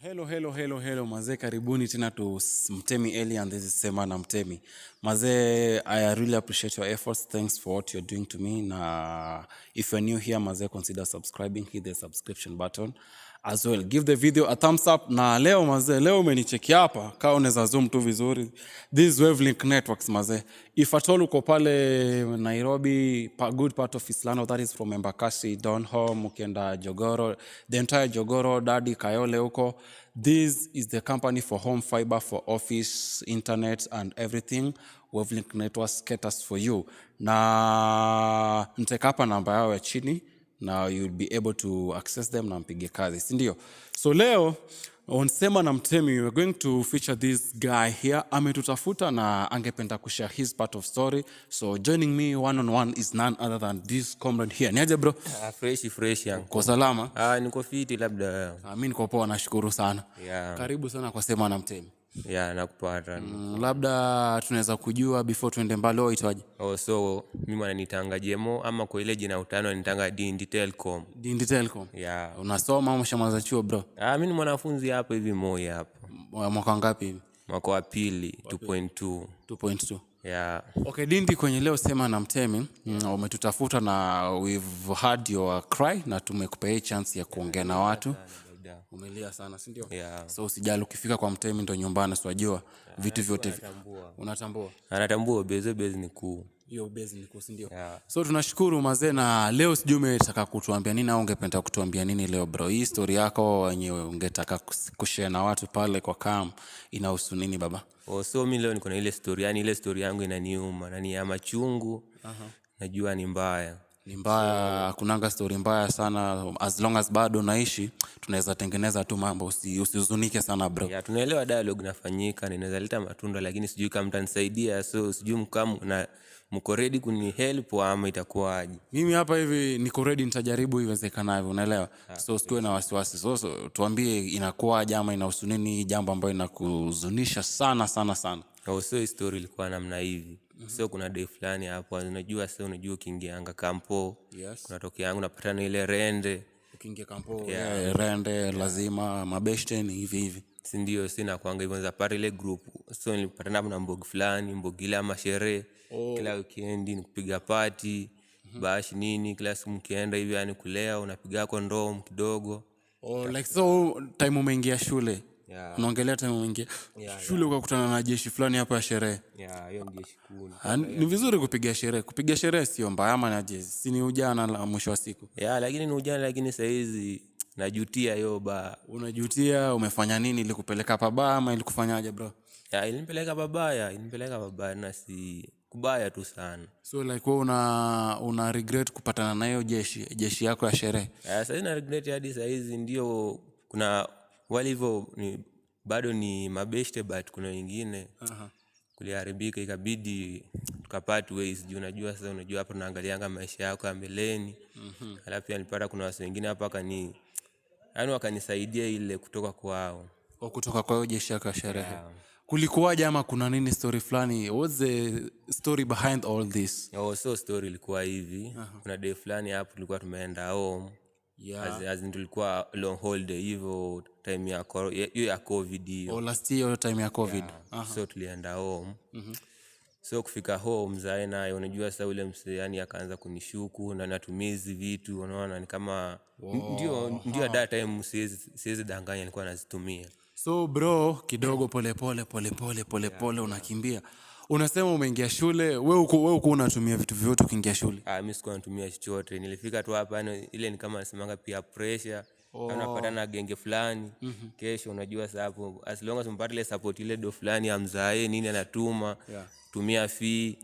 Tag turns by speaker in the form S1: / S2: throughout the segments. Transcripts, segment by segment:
S1: Hello mazee, karibuni tena to Mtemi Eli, and this is Sema na Mtemi. Mazee, I really appreciate your efforts. Thanks for what you're doing to me. Na if you're new here, mazee, consider subscribing, hit the subscription button as well. Give the video a thumbs up. Na leo mazee, leo umenicheki hapa, kaa unaweza zoom tu vizuri. These Wavelink networks mazee. If at all uko pale Nairobi, good part of Islano, that is from Embakasi, Donholm, ukienda Jogoro, the entire Jogoro, Dadi, Kayole huko. This is the company for home fiber for office, internet, and everything. Wavelink Networks caters for you. Na niteka hapa namba yao ya chini. Now you'll be able to access them na mpige kazi, si ndio? So leo on Sema na Mtemi, we're going to feature this guy here. Ametutafuta na angependa kushare his part of story. So joining me one-on-one is none other than this comrade here. Niaje bro?
S2: Fresh yangu.
S1: Kwa salama?
S2: Niko fiti labda.
S1: Mimi niko poa, nashukuru sana.
S2: Yeah.
S1: Karibu sana kwa Sema na Mtemi.
S2: Yeah, nakupata.
S1: Labda tunaweza kujua before tuende mbali uitwaje?
S2: So mimi wananitanga Jemo ama kwa ile jina utano wananitanga Dindi Telcom.
S1: Dindi Telcom.
S2: Yeah.
S1: Unasoma au umeshamaliza chuo bro?
S2: Mimi ni mwanafunzi hapo hivi Moi hapo.
S1: Mwaka ngapi hivi?
S2: Mwaka wa pili 2.2.
S1: 2.2.
S2: Yeah.
S1: Okay, Dindi, kwenye leo Sema na Mtemi, umetutafuta na we've heard your cry na tumekupea chance ya kuongea na watu. Umelia sana, si ndio?
S2: Yeah.
S1: So usijali, ukifika kwa Mtemi ndo nyumbani, unajua vitu vyote unatambua.
S2: Anatambua base ni kuu.
S1: Hiyo base ni kuu, si ndio?
S2: Yeah.
S1: So tunashukuru mazee, na leo sijui umetaka kutuambia nini au ungependa kutuambia nini leo bro? Hii story yako yenyewe ungetaka kushare na watu pale kwa cam inahusu nini baba?
S2: So mimi leo niko na ile story, yani ile story yangu inaniuma na ni ya machungu. Najua ni mbaya.
S1: Ni mbaya, kunanga story mbaya sana. As long as bado naishi, tunaweza tengeneza tu mambo, usihuzunike sana bro.
S2: Yeah, tunaelewa dialogue nafanyika, ninaweza leta matunda, lakini sijui kama mtanisaidia. So sijui mkamu na mko ready kuni help ama itakuwaje.
S1: Mimi hapa hivi niko ready, nitajaribu iwezekanavyo, unaelewa? So usiwe na wasiwasi. So tuambie inakuwaje ama inahusu nini jambo ambalo linakuhuzunisha sana.
S2: So story ilikuwa namna hivi. So kuna day fulani hapo, unajua ukiingianga kampo,
S1: yes,
S2: kuna toki yangu napatana ile rende.
S1: Ukiingia kampo, rende lazima mabeshte ni hivi.
S2: Si ndio, sina kuanga hivyo za pale ile group. So nilipatana na mbogi fulani, mbogi ile ama sherehe. Kila weekend ni kupiga party, bash nini, kila siku mkienda hivi yani kulea, unapiga kondom kidogo.
S1: Like so time umeingia shule.
S2: Yeah.
S1: Unaongelea time umeingia shule ukakutana na jeshi fulani hapo ya sherehe.
S2: Yeah, hiyo ndio shikuni.
S1: Ni vizuri kupiga sherehe. Kupiga sherehe sio mbaya ama na jeshi. Si ni ujana la mwisho wa siku.
S2: Yeah, lakini ni ujana, lakini saa hizi najutia hiyo ba.
S1: Unajutia umefanya nini, ili kupeleka pabaya ama ili kufanyaje bro?
S2: Yeah, ilinipeleka babaya na si kubaya tu sana.
S1: So like wewe una regret kupatana na hiyo jeshi yako ya sherehe?
S2: Sasa ina regret hadi saa hizi. Ndio kuna wale hivyo ni bado ni mabeshte, but kuna wengine kuliharibika, ikabidi tukapart ways. Unajua sasa, unajua hapo tunaangalianga maisha yako ya mbeleni. Alafu nilipata kuna watu wengine hapa wakanisaidia ile kutoka kwao.
S1: Kutoka kwa hiyo jeshi yako ya sherehe. Yeah. Kulikuwaje ama kuna nini story fulani? What's the story behind all this?
S2: So story ilikuwa hivi. Kuna day fulani hapo tulikuwa tumeenda home. Yeah. As tulikuwa long holiday hivyo time ya COVID hiyo.
S1: Last year time ya COVID.
S2: Yeah. So tulienda home. So kufika home zaina, unajua sasa ule msee yani akaanza kunishuku na natumizi vitu, unaona ni kama ndio that time siwezi danganya nilikuwa nazitumia.
S1: So bro, kidogo pole unakimbia. Unasema umeingia shule, wewe uko unatumia vitu vyote ukiingia shule?
S2: Mimi sikuwa natumia chochote. Nilifika tu hapa ile ni kama nasemanga pia pressure. Unapata na genge fulani. Kesho unajua sasa hapo as long as mpate ile support ile do fulani ya mzae nini anatuma, tumia fee,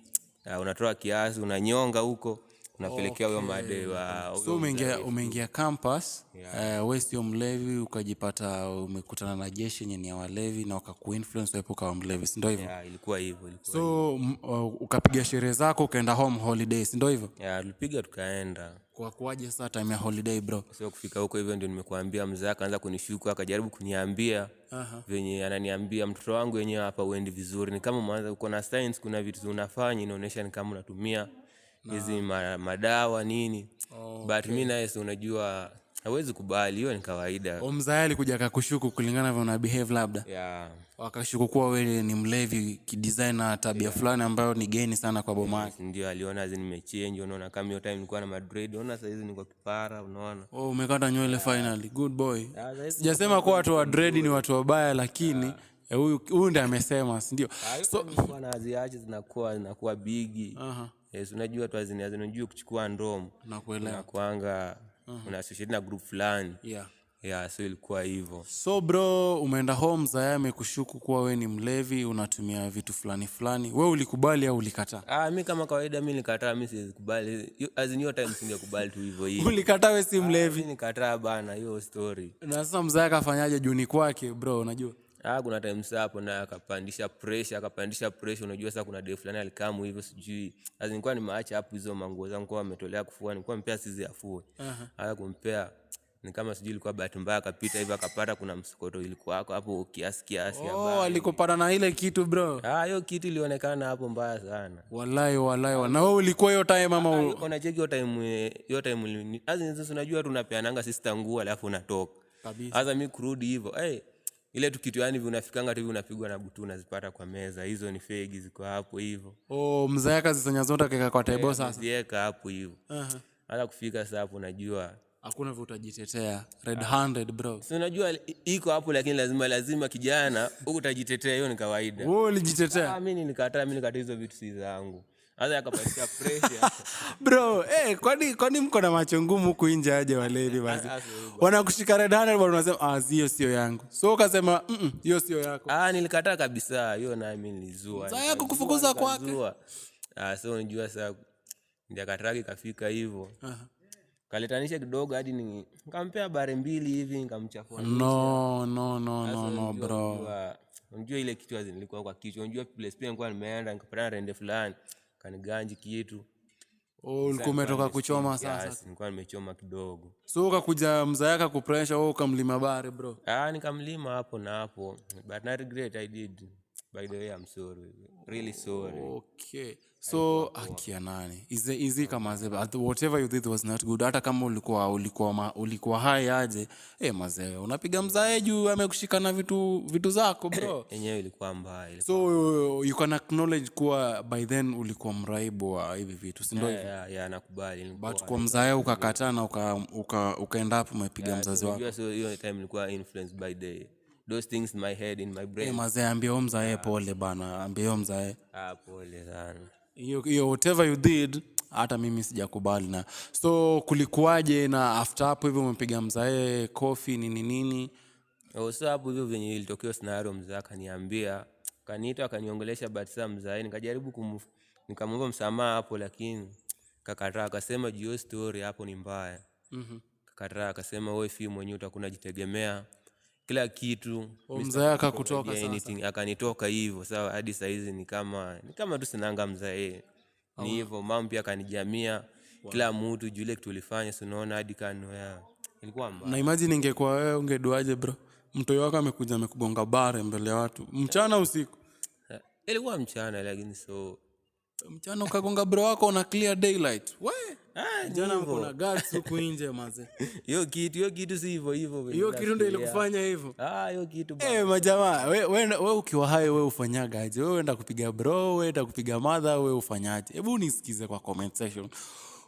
S2: unatoa kiasi, unanyonga huko, unapelekea huyo made wa.
S1: So umeingia campus, wewe sio mlevi, ukajipata umekutana na jeshi yenye ni ya walevi na wakakuinfluence wewe ukawa mlevi, si ndio hivyo?
S2: Yeah, ilikuwa hivyo.
S1: So ukapiga sherehe zako ukaenda home holidays, si ndio hivyo?
S2: Yeah, tulipiga tukaenda.
S1: Kwa kuaje sasa time ya holiday bro?
S2: So kufika huko hivyo ndio nimekuambia mzee akaanza kunishuku, akajaribu kuniambia venye ananiambia mtoto wangu yenyewe hapa uendi vizuri. Ni kama mwanzo uko na science, kuna vitu unafanya inaonyesha ni kama unatumia hizi madawa nini. But mimi na Yesu unajua hawezi kubali, hiyo ni kawaida.
S1: Mzae alikuja akakushuku kulingana vile una behave labda.
S2: Yeah.
S1: Wakashuku kuwa wewe ni mlevi kidesign na tabia fulani ambayo ni geni sana kwa boma yake.
S2: Ndio aliona nimechange, unaona kama hiyo time nilikuwa na madread, unaona sasa hizi niko kipara, unaona.
S1: Umekata nywele finally. Good boy. Sijasema kwa watu wa dread ni watu wabaya, lakini huyu ndiye amesema, si ndio?
S2: So bwana aziache zinakuwa big. Yes, unajua tu azinajua kuchukua ndom.
S1: Nakuelewa.
S2: Unakuanga una associate na group fulani.
S1: Yeah,
S2: so ilikuwa hivyo.
S1: So bro, umeenda home, Zaya amekushuku kuwa we ni mlevi, unatumia vitu fulani. Wewe ulikubali au ulikataa?
S2: Mimi kama kawaida mimi nilikataa, mimi siwezi kubali. Hiyo time singekubali tu hivyo hivi.
S1: Ulikataa wewe si mlevi?
S2: Mimi nikataa bana hiyo story.
S1: Na sasa mzee akafanyaje juni kwake bro, unajua?
S2: Kuna time hapo na akapandisha pressure, unajua sasa kuna day fulani alikamu hivyo sijui. Nilikuwa nimeacha hapo hizo manguo zangu kwa ametolea kufua, nilikuwa mpea sizi afue. Kumpea ni kama sijui ilikuwa bahati mbaya akapita hivyo akapata kuna msokoto ilikuwa hapo kiasi
S1: habari. Alikopata na ile kitu bro.
S2: Hiyo kitu ilionekana hapo mbaya sana.
S1: Wallahi. Na wewe ulikuwa hiyo time ama
S2: unacheki hiyo time unajua tunapeananga sister nguo alafu unatoka. Sasa mimi kurudi hivyo, ile tu kitu yani unafikanga tu hivi unapigwa na butu unazipata kwa meza. Hizo ni fegi ziko hapo hivyo.
S1: Mzee akazisanya zote akaweka kwa table sasa.
S2: Ziweka hapo hivyo. Hata kufika sasa hapo unajua
S1: hakuna vile utajitetea. Red handed bro.
S2: So unajua iko hapo lakini lazima kijana utajitetea, hiyo ni kawaida.
S1: Wewe ulijitetea?
S2: Mimi nikataa hizo vitu si zangu. Hata akapatia pressure.
S1: Bro, kwani mko na macho ngumu huku nje aje walevi basi. Wanakushika red handed bado unasema hiyo sio yangu. So ukasema hiyo sio yako.
S2: Nilikataa kabisa. Hiyo na mimi nilizua.
S1: Sasa yako kufukuza kwake.
S2: So unajua sasa ndio katraki kafika hivyo. Kaletanisha kidogo hadi nikampea bare 2 hivi nikamchafua.
S1: No bro.
S2: Unajua ile kitu nilikuwa kwa kichwa. Unajua place pia nilikuwa nimeenda nikapata rende fulani kaniganji kitu.
S1: Ulikuwa umetoka kuchoma sasa?
S2: Yes, nilikuwa nimechoma kidogo.
S1: So ukakuja mzaaka kupressure wewe ukamlima bare bro?
S2: Nikamlima hapo na hapo. But not regret I did. By the way, I'm sorry. Really sorry.
S1: Okay. So akia nani? Is it kama whatever you did was not good. Hata kama ulikuwa high aje, mazee unapiga mzae juu amekushika na vitu zako bro.
S2: Yenyewe ilikuwa mbaya.
S1: So you can acknowledge kuwa by then ulikuwa mraibu wa hivi vitu, si ndio?
S2: Yeah, nakubali.
S1: But kwa mzae ukakataa na ukaenda hapo umepiga mzazi wako.
S2: So hiyo time nilikuwa influenced by those things in my head, in my brain.
S1: Mazee ambia mzae pole bana, ambia mzae.
S2: Pole sana.
S1: Hiyo whatever you did hata mimi sijakubali na. So kulikuwaje na after hapo hivyo umempiga mzae coffee nini?
S2: So hapo hivyo venye ilitokea scenario mzae akaniambia, kaniita akaniongelesha but sasa mzae nikajaribu nikamwomba msamaha hapo lakini kakataa, akasema hiyo story hapo ni mbaya. Kakataa akasema wewe fi mwenyewe utakuwa unajitegemea kila kitu.
S1: Mzae akakutoka sasa.
S2: Akanitoka hivyo. Sawa hadi saa hizi ni kama tu sinanga mzae. Ni hivyo mama pia akanijamia. Kila mtu jule kitu ulifanya si unaona hadi kanoya. Ilikuwa mbaya. Na
S1: imagine ingekuwa wewe ungeduaje bro? Mtoi wako amekuja amekugonga bare mbele ya watu. Mchana usiku?
S2: Ilikuwa mchana lakini
S1: mchana ukagonga bro wako na clear daylight. Jana kuna guards huko nje mazee.
S2: Hiyo kitu si hivyo.
S1: Hiyo kitu ndio ilikufanya hivyo.
S2: Hiyo kitu
S1: bwana. Majamaa, wewe ukiwa hai wewe ufanyaga aje? Wewe unaenda kupiga bro, wewe unaenda kupiga mother, wewe ufanyaje? Hebu nisikize kwa comment section.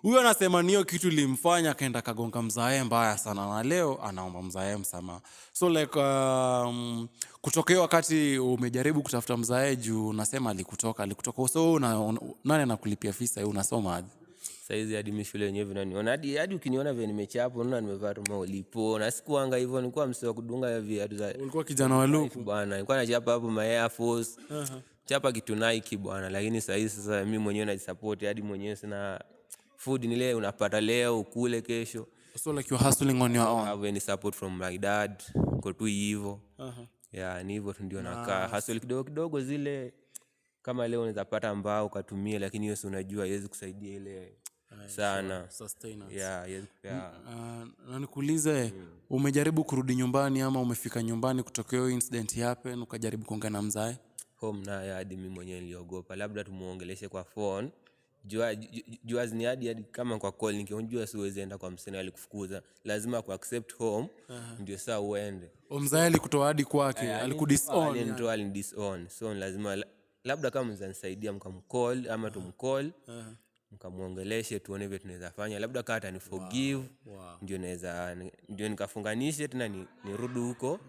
S1: Huyo anasema niyo kitu limfanya akaenda kagonga mzae mbaya sana na leo anaomba mzae msamaha. So like kutokea wakati umejaribu kutafuta mzae juu unasema alikutoka. So nani anakulipia fisa unasoma aje?
S2: Saizi hadi mimi shule yenyewe vinaniona hadi ukiniona vile nimechapa unaona nimevaa tu maulipo na sikuanga hivyo, nilikuwa msee wa kudunga viatu za.
S1: Ulikuwa kijana wa luku
S2: bwana, nilikuwa nachapa hapo my Air Force. Chapa kitu Nike bwana, lakini sasa mimi mwenyewe najisupport hadi mwenyewe sina food nile unapata leo ukule kesho.
S1: So like you're hustling on your own.
S2: I have any support from my dad kwa tu hivyo. Ni hivyo ndio nakaa hustle kidogo zile kama leo unaweza pata mbao ukatumia, lakini hiyo si unajua haiwezi kusaidia ile sana
S1: sustenance.
S2: Na
S1: nikuulize umejaribu kurudi nyumbani ama umefika nyumbani kutokea hiyo incident happen ukajaribu kuongea na mzae?
S2: Home na hadi mimi mwenyewe niliogopa labda tumuongeleshe kwa phone jua ni hadi kama kwa call nikijua siwezi enda kwa msanii alikufukuza, lazima ku accept home ndio saa uende.
S1: Mzae alikutoa hadi kwake, alikudison
S2: yani. Alinidisown. So lazima labda kama mzanisaidia mkamcall ama tumcall, mkamuongeleshe tuone vile tunaweza fanya, labda kama atani forgive ndio nikafunganishe tena nirudi huko,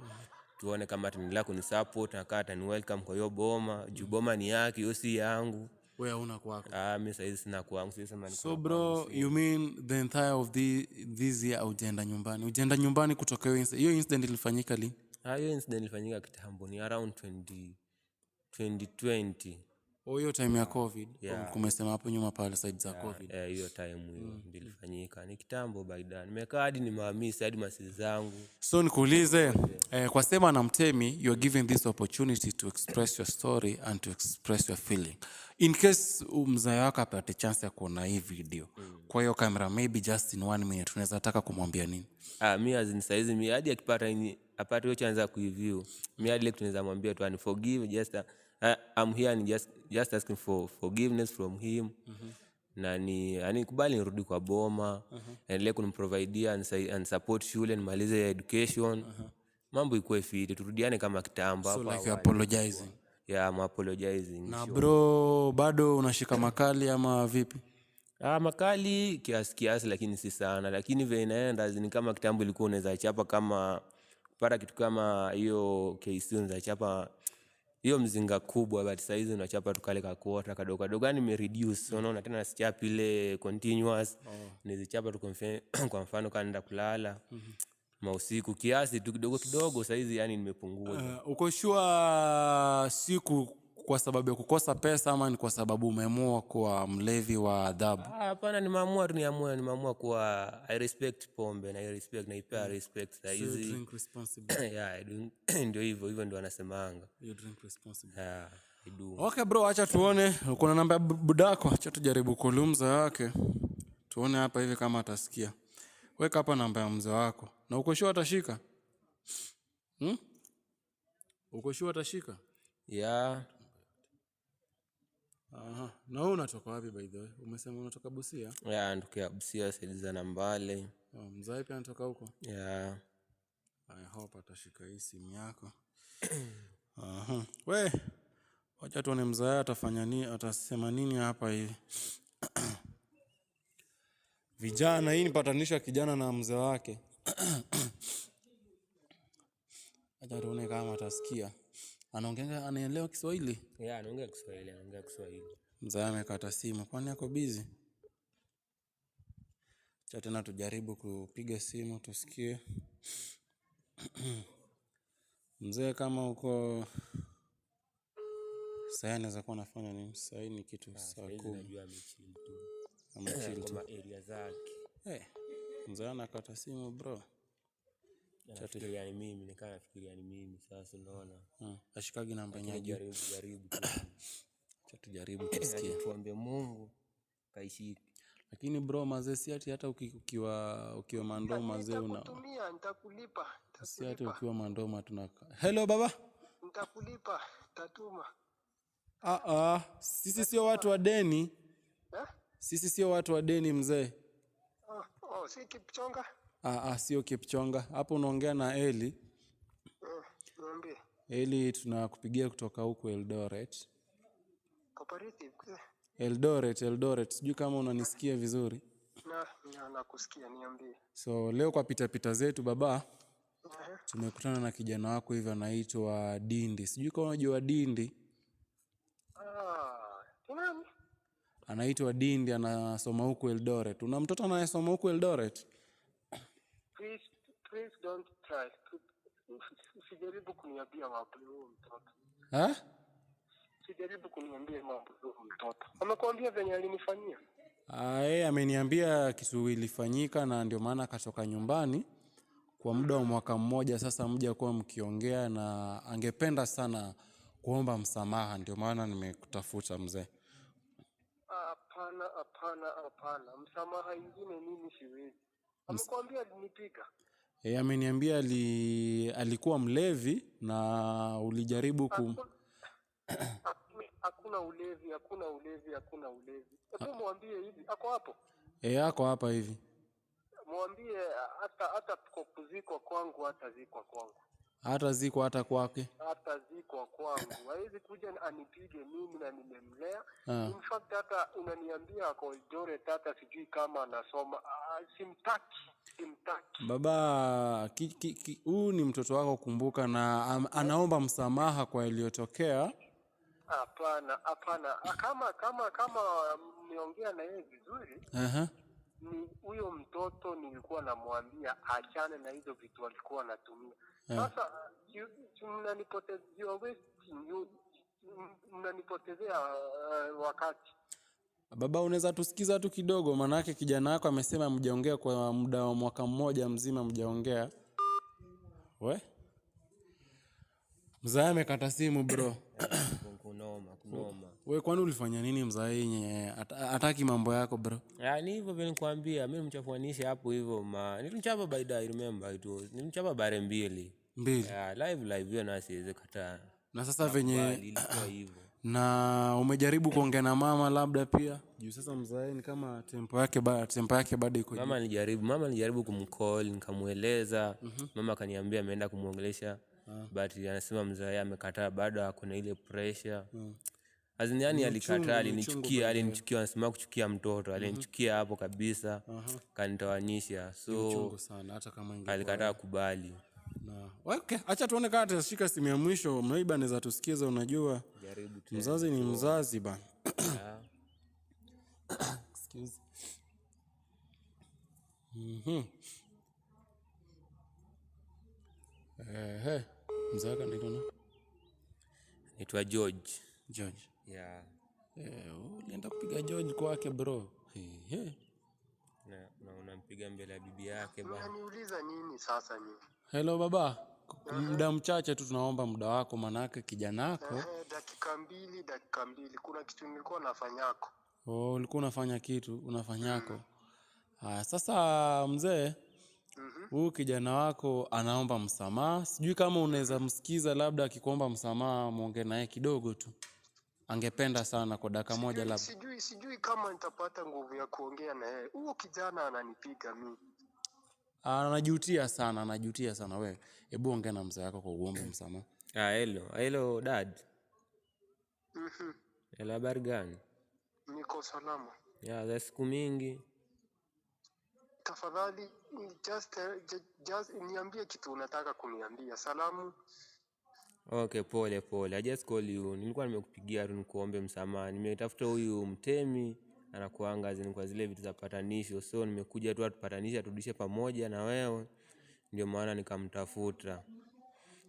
S2: tuone kama ataendelea kunisupport na kama atani welcome kwa hiyo boma, juu boma ni yake, hiyo si yangu.
S1: Wewe una kwako.
S2: Mimi sasa sina kwangu, sasa mimi.
S1: So bro, you mean the entire of this year ujaenda nyumbani? Ujaenda nyumbani kutoka hiyo incident ilifanyika lini?
S2: Hiyo incident ilifanyika kitambo, ni around 2020.
S1: Hiyo time ya COVID. Kumesema hapo nyuma pale side za COVID.
S2: Hiyo time hiyo ilifanyika. Ni kitambo baada. Nimekaa hadi nimewamiss hadi masi zangu.
S1: So nikuulize, kwa Sema na Mtemi, you are given this opportunity to express your story and to express your feeling. In case mzae wako apate chance ya kuona hii video, kwa hiyo camera, maybe just in 1 minute, unaweza taka kumwambia nini?
S2: Mimi saizi mimi hadi akipata apate hiyo chance ya kuiview, mimi hadi tunaweza mwambia tu ani forgive, just I'm here and just asking for forgiveness from him. Na anikubali nirudi kwa boma, endelee kunimprovidea and support shule nimalize education. Mambo ikuwe fit, turudiane kama kitambo
S1: hapa. So like apologizing.
S2: I'm apologizing.
S1: Na bro, bado unashika makali ama vipi?
S2: Makali kiasi lakini si sana, lakini vile inaenda ni kama kitambo ilikuwa unaweza chapa kama kupata kitu kama hiyo KC unaweza chapa hiyo mzinga kubwa, but sasa hizi unachapa tukale kakota kadogo kadogo, ni reduce. Unaona tena nasichapa ile continuous, nizichapa tu kwa mfano kama naenda kulala mausiku kiasi tu kidogo kidogo. Sasa hizi yani nimepungua. Uko
S1: sure siku kwa sababu ya kukosa pesa ama ni kwa sababu umeamua kuwa mlevi wa adhabu?
S2: Hapana, nimeamua kuwa I respect pombe na I respect na ipea respect sasa hizi.
S1: So drink responsibly.
S2: Ndio hivyo ndio anasemanga.
S1: You drink responsibly.
S2: I do.
S1: Okay bro, acha tuone. Uko na namba ya budako? Acha tujaribu kulumza yake. Tuone hapa hivi kama atasikia. Weka hapa namba ya mzee wako. Na uko sure atashika? Uko sure atashika? Na wewe unatoka wapi by the way? Umesema unatoka Busia?
S2: Natokea Busia side za Nambale.
S1: Mzee pia anatoka huko? I hope atashika hii simu yako. We, wacha tuone mzee atafanya nini, atasema nini hapa hivi. Vijana, hii ni patanisho kijana na mzee wake. Acha tuone kama atasikia. Anaelewa Kiswahili?
S2: Anaongea Kiswahili.
S1: Mzee amekata simu. Kwani yako busy? Acha tena tujaribu kupiga simu tusikie. Mzee kama uko sasa anaweza kuwa anafanya nini? Sasa ni kitu saa 10.
S2: Najua amechill tu.
S1: Kama
S2: area zake.
S1: Mzee anakata simu bro.
S2: Nafikiria ni mimi sasa unaona.
S1: Ashikagi namba nyingine.
S2: Jaribu.
S1: Tujaribu tusikie.
S2: Tuombe Mungu kaishiki.
S1: Lakini bro, mazee si ati hata ukiwa mandoma mazee
S3: nitakulipa.
S1: Si ati ukiwa mandoma tunaka. Hello baba.
S3: Nitakulipa, tatuma.
S1: Sisi sio watu wa deni. Sisi sio watu wa deni mzee.
S3: Si Kipchonga?
S1: Sio Kipchonga. Hapo unaongea na Eli.
S3: Niambie.
S1: Eli, tunakupigia kutoka huko Eldoret.
S3: Cooperative.
S1: Eldoret. Sijui kama unanisikia vizuri.
S3: Nakusikia, niambie.
S1: So leo kwa pita zetu baba, tumekutana na kijana wako hivi anaitwa Dindi. Sijui kama unajua Dindi.
S3: Nani?
S1: Anaitwa Dindi, anasoma huko Eldoret. Una mtoto anayesoma huko Eldoret?
S3: Please don't try. Usijaribu kuniambia mambo ya mtoto. Usijaribu kuniambia mambo ya mtoto. Amekwambia venye alinifanyia?
S1: Ameniambia kitu ilifanyika na ndio maana akatoka nyumbani kwa muda wa mwaka mmoja sasa, mja kuwa mkiongea na angependa sana kuomba msamaha, ndio maana nimekutafuta mzee.
S3: Hapana. Msamaha ingine mimi siwezi. Amekwambia alinipiga?
S1: Ameniambia alikuwa mlevi na ulijaribu
S3: hakuna hakuna ulevi. Hebu mwambie hivi, ako hapo?
S1: Ako hapa hivi.
S3: Mwambie hata kuzikwa kwangu, hata zikwa kwangu.
S1: Hata ziko hata kwake.
S3: Hata ziko kwangu. Hawezi kuja anipige mimi na nimemlea. In fact hata unaniambia ako Eldoret, hata sijui kama anasoma. Simtaki.
S1: Baba, huu ni mtoto wako, kumbuka, na anaomba msamaha kwa iliyotokea.
S3: Hapana. Kama niongea na yeye vizuri. Ni huyo mtoto nilikuwa namwambia achane na hizo vitu alikuwa anatumia. Sasa mnanipotezea wakati.
S1: Baba, unaweza tusikiza tu kidogo, manake kijana wako amesema mjaongea kwa muda wa mwaka mmoja mzima mjaongea. Mzae amekata simu bro.
S2: Kunoma.
S1: Kwani ulifanya nini mzae yenye hataki mambo yako bro?
S2: Ni hivyo vile nikwambia, mimi nimchafuanisha hapo hivyo nilimchapa by the remember it was. Nilimchapa bare mbili. Live hiyo na siwezi kataa.
S1: Na sasa venye
S2: ilikuwa hivyo.
S1: Na umejaribu kuongea na mama labda pia? Juu sasa mzae ni kama tempo yake bado iko.
S2: Mama nilijaribu kumcall, nikamueleza. Mama akaniambia ameenda kumuongelesha. But anasema mzae amekataa, bado ako na ile pressure. Yani alikataa, alinichukia, anasema kuchukia mtoto, alinichukia hapo kabisa. Kanitoanisha. So
S1: hata kama
S2: alikataa kubali.
S1: Okay, acha tuone kama atashika simu ya mwisho. Maybe anaweza tusikiza, unajua. Mzazi ni mzazi bana. Excuse. Mzaka
S2: naitwa George.
S1: Yeah. Ulienda kupiga George kwake bro.
S2: Na unampiga mbele ya bibi yake bana.
S3: Unaniuliza nini sasa mimi?
S1: Hello baba. Muda mchache tu tunaomba muda wako, manake kijana wako.
S3: Dakika mbili. Kuna kitu nilikuwa nafanyako.
S1: Ulikuwa unafanya kitu, unafanyako. Sasa mzee, huyu kijana wako anaomba msamaha. Sijui kama unaweza msikiza, labda akikuomba msamaha muongee naye kidogo tu. Angependa sana kwa dakika moja labda.
S3: Sijui kama nitapata nguvu ya kuongea na yeye. Huyo kijana ananipiga mimi.
S1: Anajutia sana wewe. Hebu ongea na mzee wako kwa uombe msamaha.
S2: Hello dad. Hello, habari gani?
S3: Niko salama.
S2: Za siku mingi.
S3: Tafadhali just niambie kitu unataka kuniambia. Salamu.
S2: Okay, pole. I just call you. Nilikuwa nimekupigia tu nikuombe msamaha. Nimetafuta huyu Mtemi, anakuanga kwa zile vitu za patanisho. So nimekuja tu atupatanisha, turudishe pamoja na wewe. Ndio maana nikamtafuta.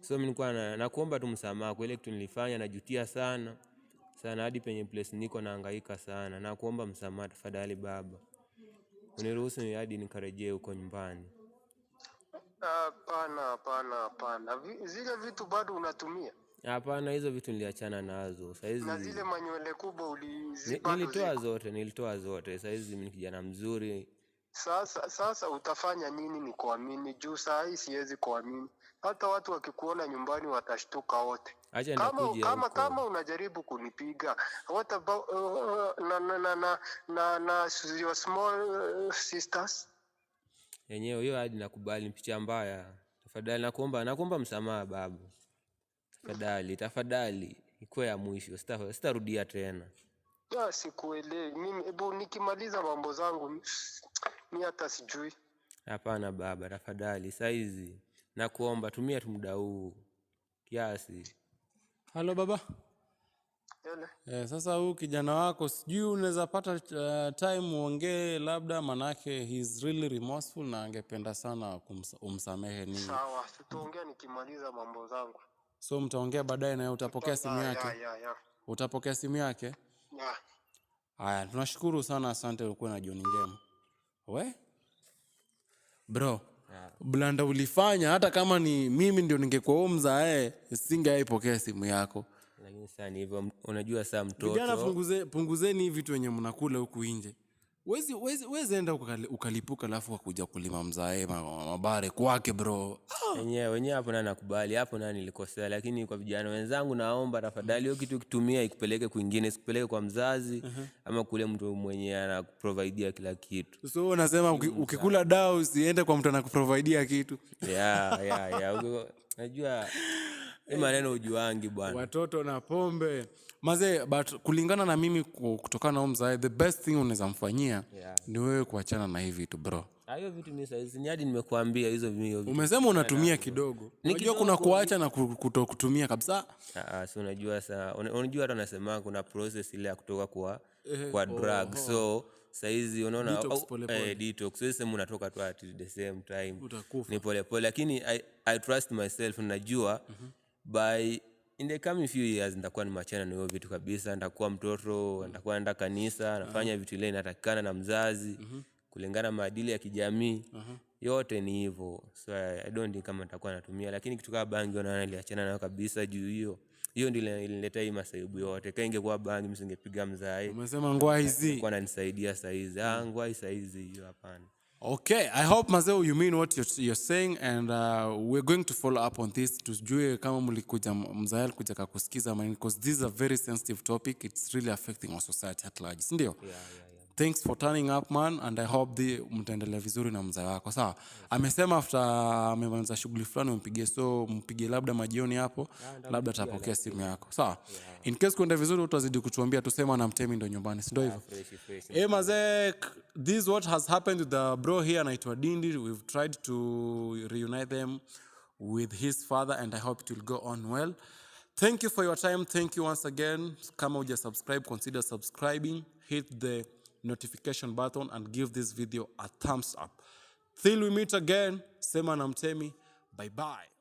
S2: So mimi nilikuwa nakuomba tu msamaha kwa ile kitu nilifanya, najutia sana hadi penye place niko nahangaika sana. Nakuomba msamaha tafadhali baba. Uniruhusu hadi nikarejee huko nyumbani.
S3: Hapana. Zile vitu bado unatumia?
S2: Hapana, hizo vitu niliachana nazo. Saizi
S3: na zile manywele kubwa ulizipata?
S2: Nilitoa zote. Saizi mimi ni kijana mzuri.
S3: Sasa utafanya nini ni kuamini? Juu saa hii siwezi kuamini. Hata watu wakikuona nyumbani watashtuka wote. Kama unajaribu kunipiga, what about your small sisters?
S2: Yenyewe hiyo hadi nakubali, picha mbaya. Tafadhali nakuomba msamaha baba. Tafadhali. Iko ya mwisho. Sitarudia tena.
S3: Sikuelewi. Mimi nikimaliza mambo zangu mimi hata sijui.
S2: Hapana baba, tafadhali. Saizi nakuomba tumia tu muda huu kiasi.
S1: Halo baba. Sasa huyu kijana wako sijui unaweza pata time uongee labda, manake he's really remorseful na angependa sana umsamehe nini.
S3: Sawa, tutaongea nikimaliza mambo zangu.
S1: So mtaongea baadaye na utapokea simu yake?
S3: Yeah.
S1: Utapokea simu yake?
S3: Yeah.
S1: Haya, tunashukuru sana, asante, ulikuwa na jioni njema. Bro, blanda ulifanya, hata kama ni mimi ndio ningekuomza singeipokea simu yako.
S2: Lakini sasa ni hivyo, unajua saa mtoto.
S1: Vijana punguzeni vitu wenye mnakula huku nje. wezi enda ukalipuka alafu wakuja kulima mzae mabare kwake bro.
S2: Wenyewe hapo na nakubali, hapo na nilikosea, lakini kwa vijana wenzangu naomba tafadhali hiyo kitu kitumia ikupeleke kwingine, sikupeleke kwa mzazi ama kule mtu mwenye anakuprovidea kila kitu.
S1: So unasema ukikula dawa usiende kwa mtu anakuprovidea kitu.
S2: Najua maneno ujuangi bwana.
S1: Watoto na pombe. Maze, but kulingana na mimi kutokana na mzae, the best thing unaweza mfanyia ni wewe kuachana na hivi vitu bro.
S2: Hiyo vitu mimi sasa ni hadi nimekuambia hizo vitu.
S1: Umesema unatumia kidogo. Unajua kuna kuacha na kutokutumia kabisa.
S2: So unajua sasa unajua hata nasema kuna process ile ya kutoka kwa drug. So saizi unaona detox. Sasa unatoka tu at the same time. Ni pole pole, lakini I trust myself, najua by in the coming few years nitakuwa nimachana na hiyo vitu kabisa. Nitakuwa mtoto, nitakuwa naenda kanisa, nafanya vitu ile inatakikana na mzazi kulingana maadili ya kijamii. Yote ni hivyo. So I don't think kama nitakuwa natumia, lakini kitu kama bangi naona niliachana nayo kabisa juu hiyo ndio ilileta hii masaibu yote. Kama ingekuwa bangi msingepiga mzae.
S1: Umesema ngwa hizi
S2: kwa ananisaidia saizi. Ngwa hizi hiyo hapana.
S1: Okay, I hope Mazeo you mean what you're saying, and we're going to follow up on this tujue kama mlikuja mzael kuja kusikiza because this is a very sensitive topic. It's really affecting our society at large. Ndio?
S2: Yeah.
S1: Thanks for turning up man, and I hope mtaendelea vizuri na mzae wako. Sawa. Amesema after amemaliza shughuli fulani umpigie, so mpige labda majioni hapo, labda atapokea simu yako. Sawa. In case kwenda vizuri utazidi kutuambia, tusema na Mtemi ndo nyumbani, si ndio hivyo? Mazee, this is what has happened with the bro here anaitwa Dindi. We've tried to reunite them with his father, and I hope it will go on well. Thank you for your time. Thank you once again. Kama uja subscribe, consider subscribing. Hit the notification button and give this video a thumbs up. Till we meet again, sema na Mtemi. Bye bye.